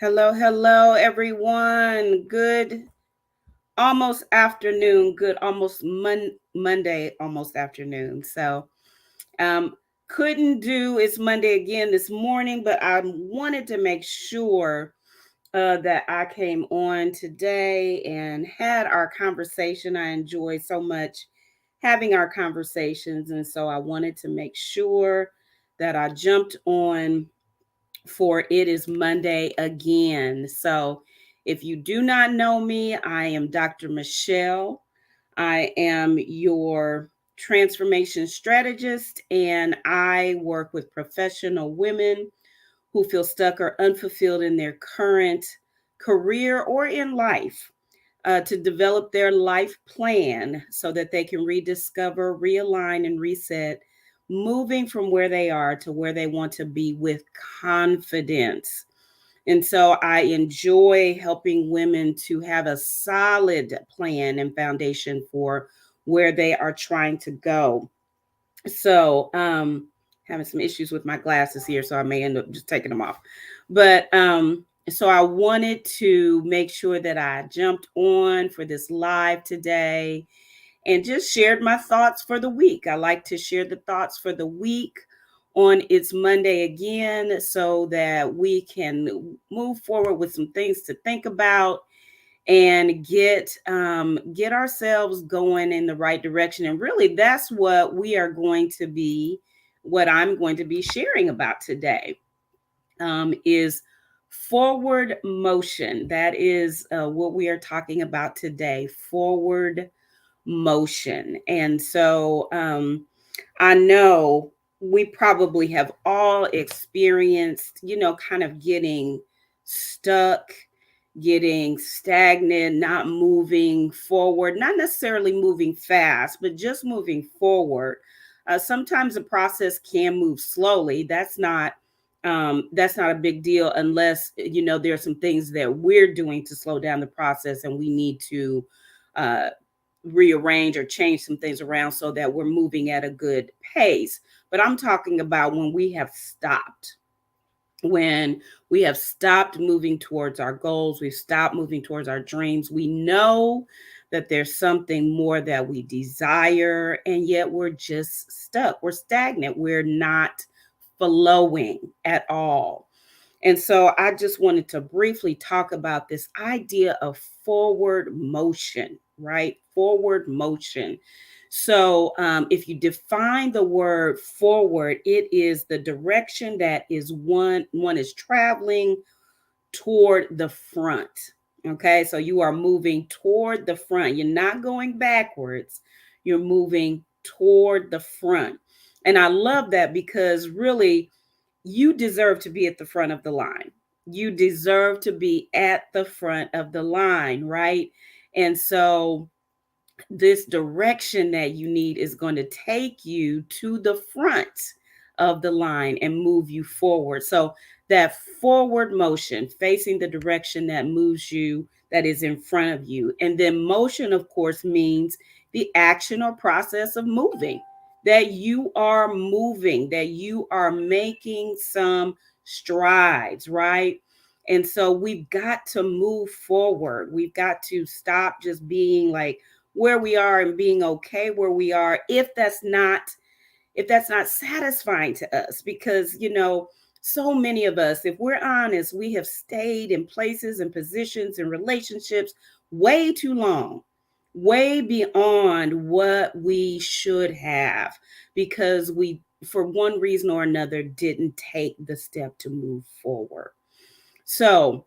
Hello, hello, everyone. Good almost afternoon. Good almost Monday, almost afternoon. Um, couldn't do it's Monday again this morning, but I wanted to make sure that I came on today and had our conversation. I enjoyed so much having our conversations, and so I wanted to make sure that I jumped on for it is Monday again. So, if you do not know me, I am Dr. Michelle. I am your transformation strategist, and I work with professional women who feel stuck or unfulfilled in their current career or in life to develop their life plan so that they can rediscover, realign, and reset, moving from where they are to where they want to be with confidence. And so I enjoy helping women to have a solid plan and foundation for where they are trying to go. So, having some issues with my glasses here, so I may end up just taking them off. But I wanted to make sure that I jumped on for this live today and just shared my thoughts for the week. I like to share the thoughts for the week on It's Monday again so that we can move forward with some things to think about and get ourselves going in the right direction. And really, that's what I'm going to be sharing about today. Is forward motion. That is what we are talking about today. Forward motion. And so I know we probably have all experienced, kind of stuck, getting stagnant, not moving forward, not necessarily moving fast, but just moving forward. Sometimes the process can move slowly. That's not a big deal unless there are some things that we're doing to slow down the process, and we need to uh, rearrange or change some things around so that we're moving at a good pace. But I'm talking about when we have stopped moving towards our goals, we've stopped moving towards our dreams. We know that there's something more that we desire, and yet we're just stuck. We're stagnant. We're not flowing at all. And so I just wanted to briefly talk about this idea of forward motion, right? Forward motion. So if you define the word forward, it is the direction that is one is traveling toward the front. Okay, so you are moving toward the front. You're not going backwards. You're moving toward the front. And I love that because really you deserve to be at the front of the line. You deserve to be at the front of the line, right? And so this direction that you need is going to take you to the front of the line and move you forward. So that forward motion facing the direction that moves you, that is in front of you. And then motion, of course, means the action or process of moving, that you are moving, that you are making some strides, right? And so we've got to move forward. We've got to stop just being like where we are and being okay where we are if that's not satisfying to us, because so many of us, if we're honest, we have stayed in places and positions and relationships way too long, way beyond what we should have, because we, for one reason or another, didn't take the step to move forward. So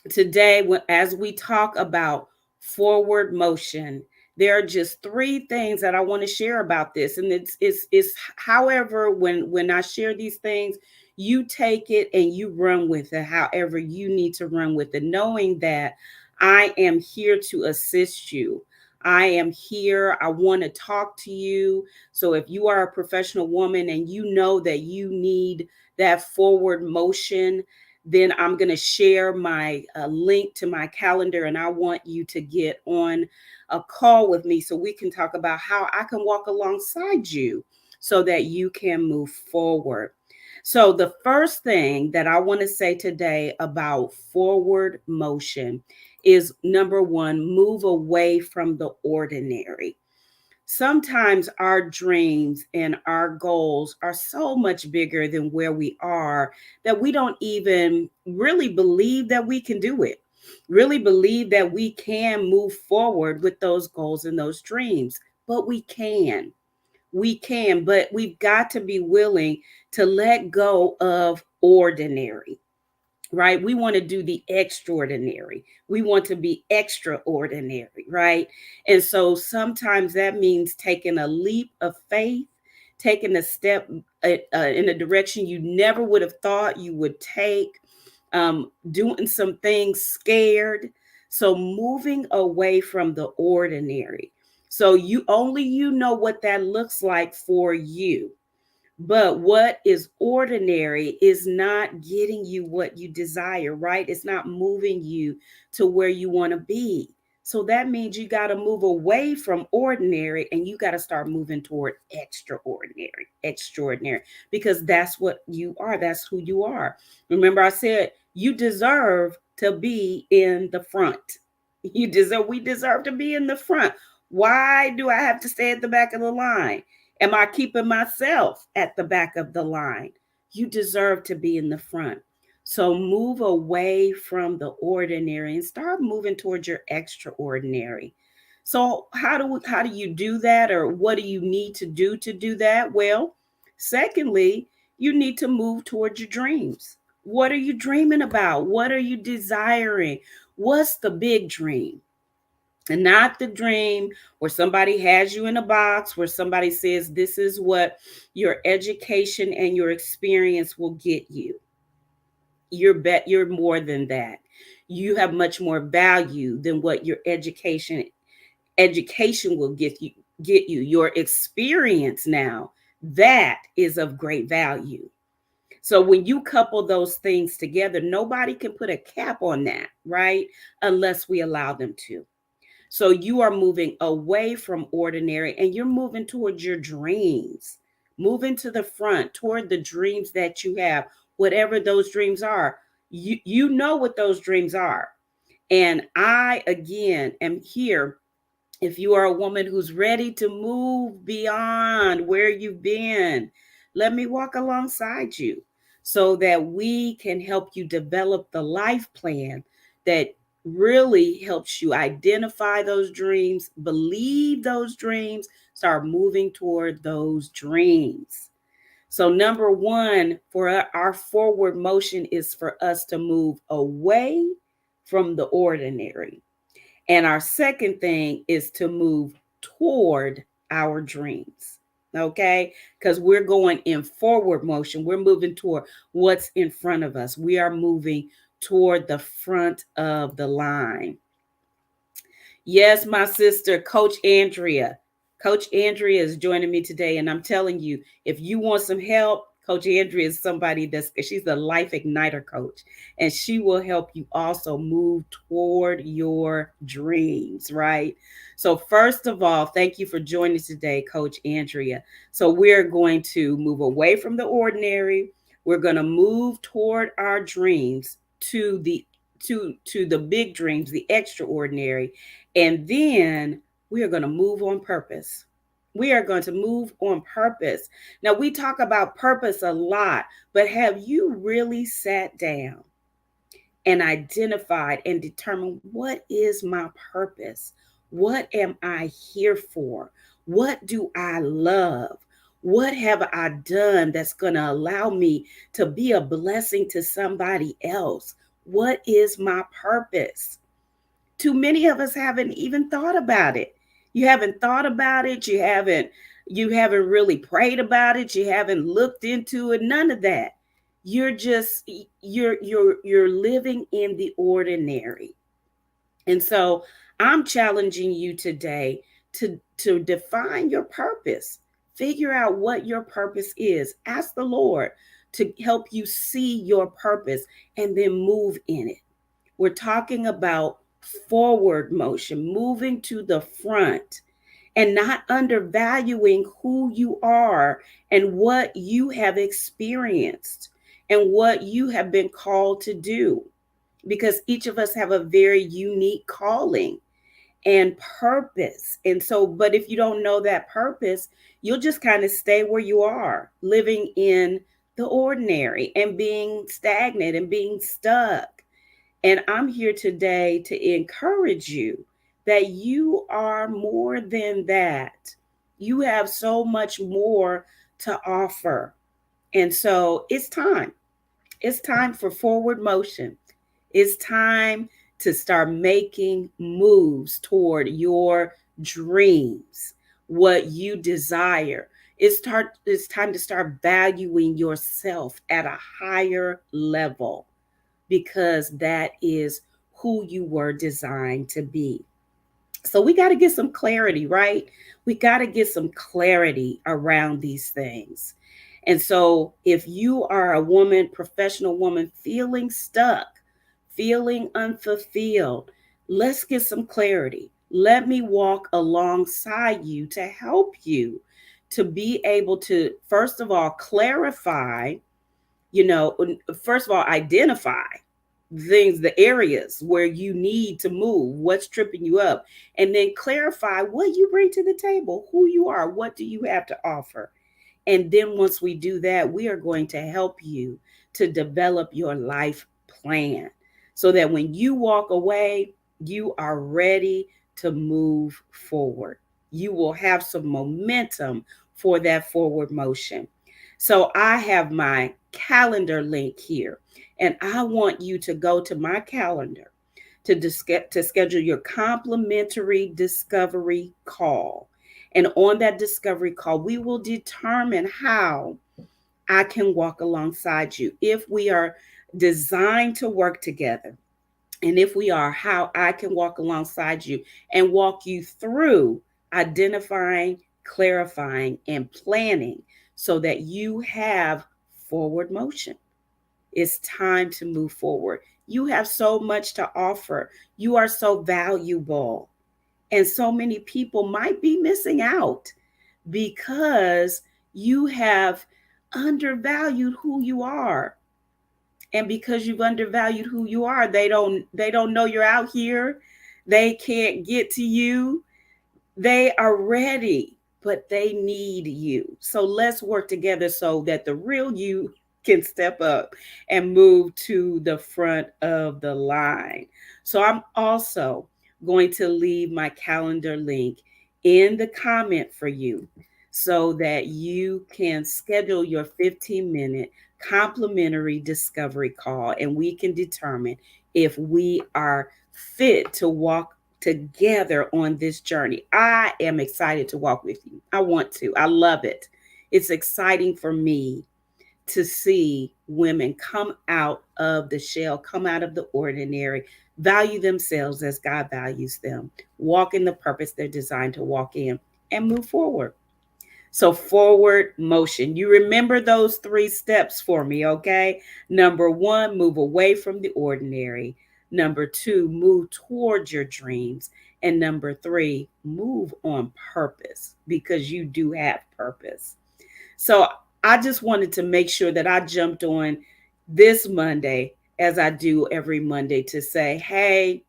today, as we talk about forward motion, there are just three things that I want to share about this. And it's however, when I share these things, you take it and you run with it however you need to run with it, knowing that I am here to assist you. I am here. I want to talk to you. So if you are a professional woman and you know that you need that forward motion, then I'm going to share my link to my calendar, and I want you to get on a call with me so we can talk about how I can walk alongside you so that you can move forward. So, the first thing that I want to say today about forward motion is number one, move away from the ordinary. Sometimes our dreams and our goals are so much bigger than where we are that we don't even really believe that we can do it, really believe that we can move forward with those goals and those dreams. But we can. We can, but we've got to be willing to let go of ordinary, right? We want to do the extraordinary. We want to be extraordinary, right? And so sometimes that means taking a leap of faith, taking a step in a direction you never would have thought you would take, doing some things scared. So moving away from the ordinary. So you know what that looks like for you, but what is ordinary is not getting you what you desire, right? It's not moving you to where you want to be. So that means you got to move away from ordinary and you got to start moving toward extraordinary, because that's what you are. That's who you are. Remember, I said you deserve to be in the front. We deserve to be in the front. Why do I have to stay at the back of the line? Am I keeping myself at the back of the line? You deserve to be in the front. So move away from the ordinary and start moving towards your extraordinary. So how do you do that, or what do you need to do that? Well, secondly, you need to move towards your dreams. What are you dreaming about? What are you desiring? What's the big dream? And not the dream where somebody has you in a box, where somebody says this is what your education and your experience will get you. You're more than that. You have much more value than what your education will get you. Your experience now, that is of great value. So when you couple those things together, nobody can put a cap on that, right? Unless we allow them to. So you are moving away from ordinary and you're moving towards your dreams, moving to the front toward the dreams that you have, whatever those dreams are. You know what those dreams are. And I, again, am here if you are a woman who's ready to move beyond where you've been. Let me walk alongside you so that we can help you develop the life plan that really helps you identify those dreams, believe those dreams, start moving toward those dreams. So, number one for our forward motion is for us to move away from the ordinary, and our second thing is to move toward our dreams. Okay? Because we're going in forward motion. We're moving toward what's in front of us. We are moving toward the front of the line. Yes, my sister, Coach Andrea. Coach Andrea is joining me today. And I'm telling you, if you want some help, Coach Andrea is somebody she's a life igniter coach, and she will help you also move toward your dreams, right? So, first of all, thank you for joining today, Coach Andrea. So, we're going to move away from the ordinary. We're going to move toward our dreams to the big dreams, the extraordinary, and then we are going to move on purpose. We are going to move on purpose. Now, we talk about purpose a lot, but have you really sat down and identified and determined what is my purpose? What am I here for? What do I love? What have I done that's going to allow me to be a blessing to somebody else? What is my purpose? Too many of us haven't even thought about it. You haven't thought about it. You haven't really prayed about it. You haven't looked into it. None of that. You're just you're living in the ordinary. And so I'm challenging you today to define your purpose. Figure out what your purpose is. Ask the Lord to help you see your purpose and then move in it. We're talking about forward motion, moving to the front. and not undervaluing who you are and what you have experienced and what you have been called to do, because each of us have a very unique calling and purpose. And so, but if you don't know that purpose, you'll just kind of stay where you are, living in the ordinary and being stagnant and being stuck. And I'm here today to encourage you that you are more than that. You have so much more to offer. And so it's time. It's time for forward motion. It's time to start making moves toward your dreams, what you desire. It's time to start valuing yourself at a higher level, because that is who you were designed to be. So we got to get some clarity, right? We got to get some clarity around these things. And so if you are a woman, professional woman, feeling stuck, feeling unfulfilled, let's get some clarity. Let me walk alongside you to help you to be able to, first of all, clarify, first of all, identify things, the areas where you need to move, what's tripping you up, and then clarify what you bring to the table, who you are, what do you have to offer. And then once we do that, we are going to help you to develop your life plan so that when you walk away, you are ready to move forward. You will have some momentum for that forward motion. So I have my calendar link here, and I want you to go to my calendar to schedule your complimentary discovery call. And on that discovery call, we will determine how I can walk alongside you. If we are designed to work together, and if we are, how I can walk alongside you and walk you through identifying, clarifying, and planning so that you have forward motion. It's time to move forward. You have so much to offer. You are so valuable. And so many people might be missing out because you have undervalued who you are. And because you've undervalued who you are, they don't know you're out here. They can't get to you. They are ready, but they need you. So let's work together so that the real you can step up and move to the front of the line. So I'm also going to leave my calendar link in the comment for you so that you can schedule your 15-minute complimentary discovery call and we can determine if we are fit to walk together on this journey. I am excited to walk with you. I want to. I love it. It's exciting for me to see women come out of the shell, come out of the ordinary, value themselves as God values them, walk in the purpose they're designed to walk in, and move forward. So, forward motion. You remember those 3 steps for me, okay? Number 1, move away from the ordinary. Number 2, move towards your dreams. And number 3, move on purpose, because you do have purpose. So, I just wanted to make sure that I jumped on this Monday, as I do every Monday, to say, hey,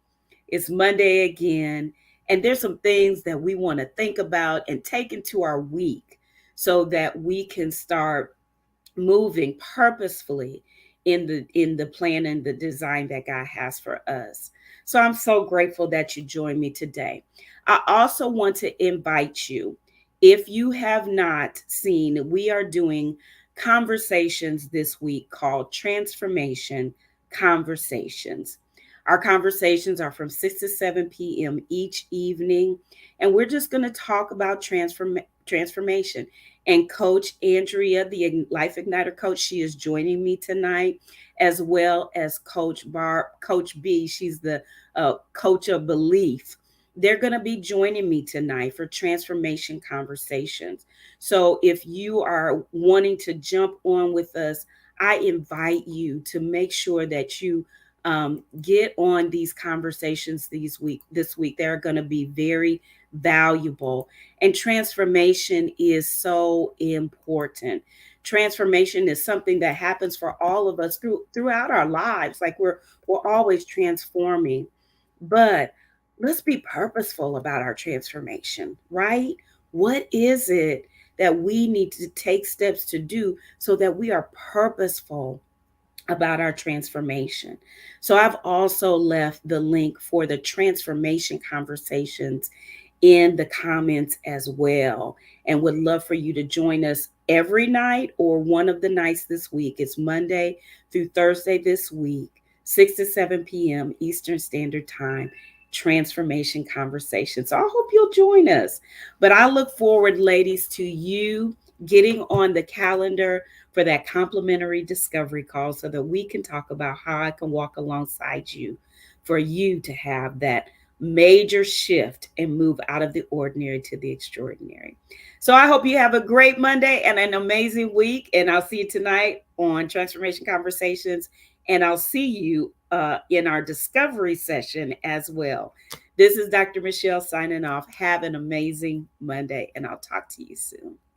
it's Monday again. And there's some things that we want to think about and take into our week so that we can start moving purposefully in the plan and the design that God has for us. So I'm so grateful that you joined me today. I also want to invite you, if you have not seen, we are doing conversations this week called Transformation Conversations. Our conversations are from 6 to 7 p.m. each evening, and we're just going to talk about transformation. And Coach Andrea, the Life Igniter coach, she is joining me tonight, as well as Coach B. She's the coach of belief. They're going to be joining me tonight for transformation conversations. So if you are wanting to jump on with us, I invite you to make sure that you get on these conversations this week. They're going to be very valuable. And transformation is so important. Transformation is something that happens for all of us throughout our lives. Like we're always transforming. But let's be purposeful about our transformation, right? What is it that we need to take steps to do so that we are purposeful about our transformation? So I've also left the link for the transformation conversations in the comments as well, and would love for you to join us every night or one of the nights this week. It's Monday through Thursday this week, 6 to 7 p.m. Eastern Standard Time. Transformation conversation. So I hope you'll join us. But I look forward, ladies, to you getting on the calendar for that complimentary discovery call so that we can talk about how I can walk alongside you for you to have that major shift and move out of the ordinary to the extraordinary. So I hope you have a great Monday and an amazing week. And I'll see you tonight on Transformation Conversations. And I'll see you in our discovery session as well. This is Dr. Michelle signing off. Have an amazing Monday, and I'll talk to you soon.